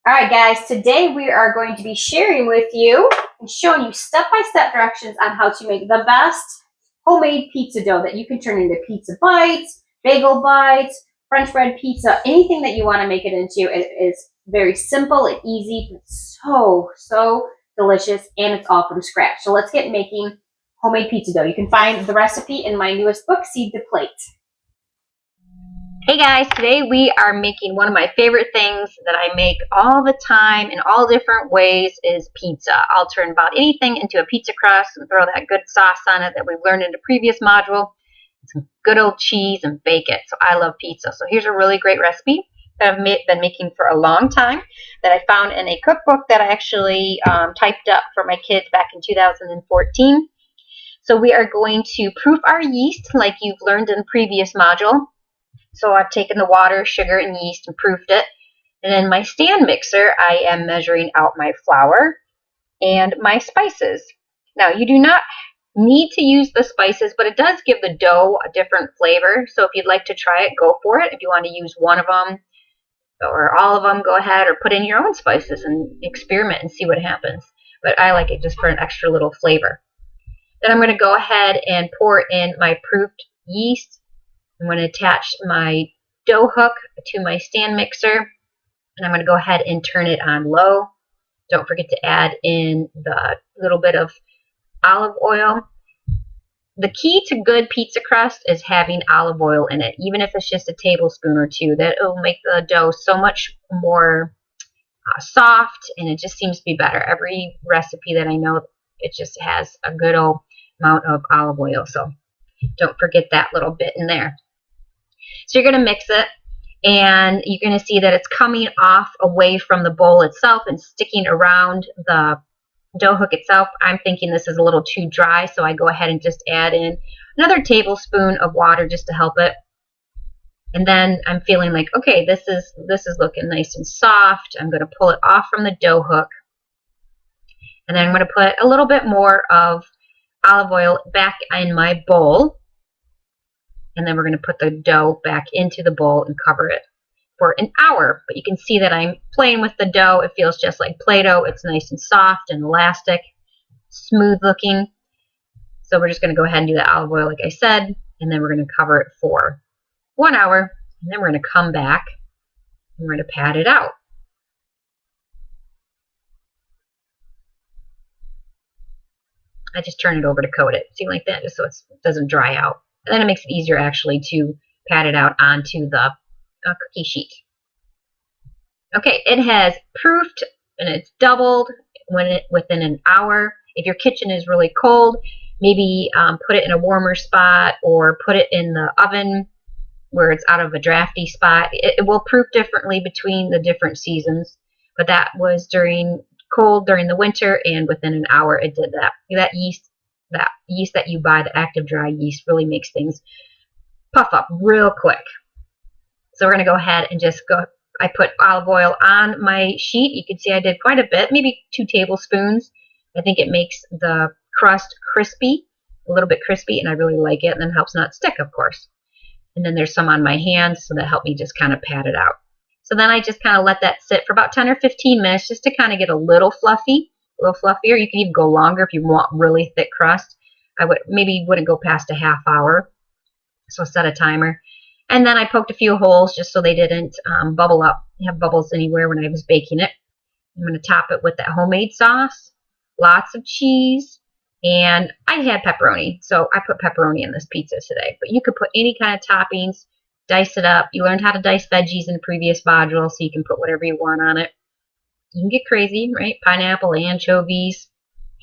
All right, guys, today we are going to be sharing with you and showing you step-by-step directions on how to make the best homemade pizza dough that you can turn into pizza bites, bagel bites, French bread pizza, anything that you want to make it into. It is very simple and easy, but so delicious, and it's all from scratch. So let's get making homemade pizza dough. You can find the recipe in my newest book, Seed to Plate. Hey guys, today we are making one of my favorite things that I make all the time in all different ways is pizza. I'll turn about anything into a pizza crust and throw that good sauce on it that we've learned in the previous module, some good old cheese, and bake it. So I love pizza. So here's a really great recipe that I've been making for a long time that I found in a cookbook that I actually typed up for my kids back in 2014. So we are going to proof our yeast like you've learned in the previous module. So I've taken the water, sugar, and yeast and proofed it. And in my stand mixer, I am measuring out my flour and my spices. Now, you do not need to use the spices, but it does give the dough a different flavor. So if you'd like to try it, go for it. If you want to use one of them or all of them, go ahead, or put in your own spices and experiment and see what happens. But I like it just for an extra little flavor. Then I'm going to go ahead and pour in my proofed yeast. I'm going to attach my dough hook to my stand mixer, and I'm going to go ahead and turn it on low. Don't forget to add in the little bit of olive oil. The key to good pizza crust is having olive oil in it, even if it's just a tablespoon or two. That will make the dough so much more soft, and it just seems to be better. Every recipe that I know, it just has a good old amount of olive oil, so don't forget that little bit in there. So you're going to mix it, and you're going to see that it's coming off away from the bowl itself and sticking around the dough hook itself. I'm thinking this is a little too dry, so I go ahead and just add in another tablespoon of water just to help it. And then I'm feeling like, okay, this is looking nice and soft. I'm going to pull it off from the dough hook, and then I'm going to put a little bit more of olive oil back in my bowl. And then we're going to put the dough back into the bowl and cover it for an hour. But you can see that I'm playing with the dough. It feels just like Play-Doh. It's nice and soft and elastic, smooth looking. So we're just going to go ahead and do the olive oil like I said, and then we're going to cover it for 1 hour. And then we're going to come back and we're going to pat it out. I just turn it over to coat it. See, like that, just so it doesn't dry out. And then it makes it easier actually to pat it out onto the cookie sheet. Okay, it has proofed and it's doubled within an hour. If your kitchen is really cold, maybe put it in a warmer spot or put it in the oven where it's out of a drafty spot. It will proof differently between the different seasons, but that was cold during the winter, and within an hour it did that. That yeast that you buy, the active dry yeast, really makes things puff up real quick. So we're going to go ahead and I put olive oil on my sheet. You can see I did quite a bit, maybe 2 tablespoons. I think it makes the crust crispy, a little bit crispy, and I really like it, and then helps not stick, of course. And then there's some on my hands, so that helped me just kind of pat it out. So then I just kind of let that sit for about 10 or 15 minutes just to kind of get a little fluffy. A little fluffier. You can even go longer if you want really thick crust. I wouldn't go past a half hour. So set a timer. And then I poked a few holes just so they didn't bubble up, have bubbles anywhere when I was baking it. I'm going to top it with that homemade sauce, lots of cheese, and I had pepperoni. So I put pepperoni in this pizza today. But you could put any kind of toppings, dice it up. You learned how to dice veggies in the previous module, so you can put whatever you want on it. You can get crazy, right? Pineapple, anchovies,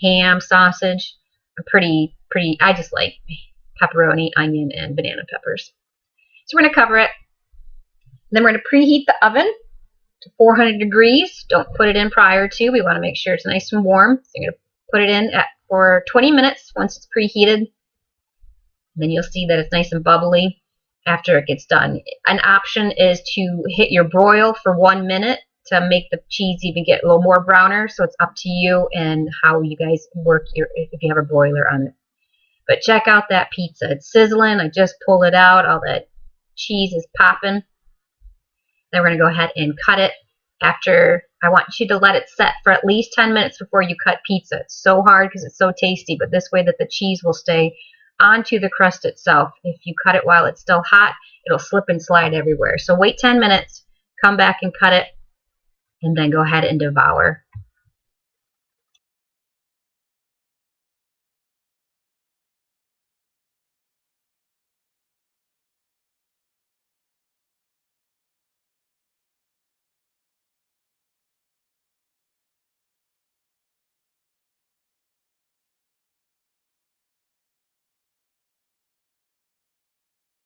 ham, sausage. I just like pepperoni, onion, and banana peppers. So we're going to cover it. Then we're going to preheat the oven to 400 degrees. Don't put it in prior to. We want to make sure it's nice and warm. So you're going to put it in for 20 minutes once it's preheated. Then you'll see that it's nice and bubbly after it gets done. An option is to hit your broil for 1 minute to make the cheese even get a little more browner. So it's up to you and how you guys work if you have a broiler on it. But check out that pizza. It's sizzling. I just pulled it out. All that cheese is popping. Then we're going to go ahead and cut it I want you to let it set for at least 10 minutes before you cut pizza. It's so hard because it's so tasty, but this way that the cheese will stay onto the crust itself. If you cut it while it's still hot, it'll slip and slide everywhere. So wait 10 minutes, come back and cut it, and then go ahead and devour.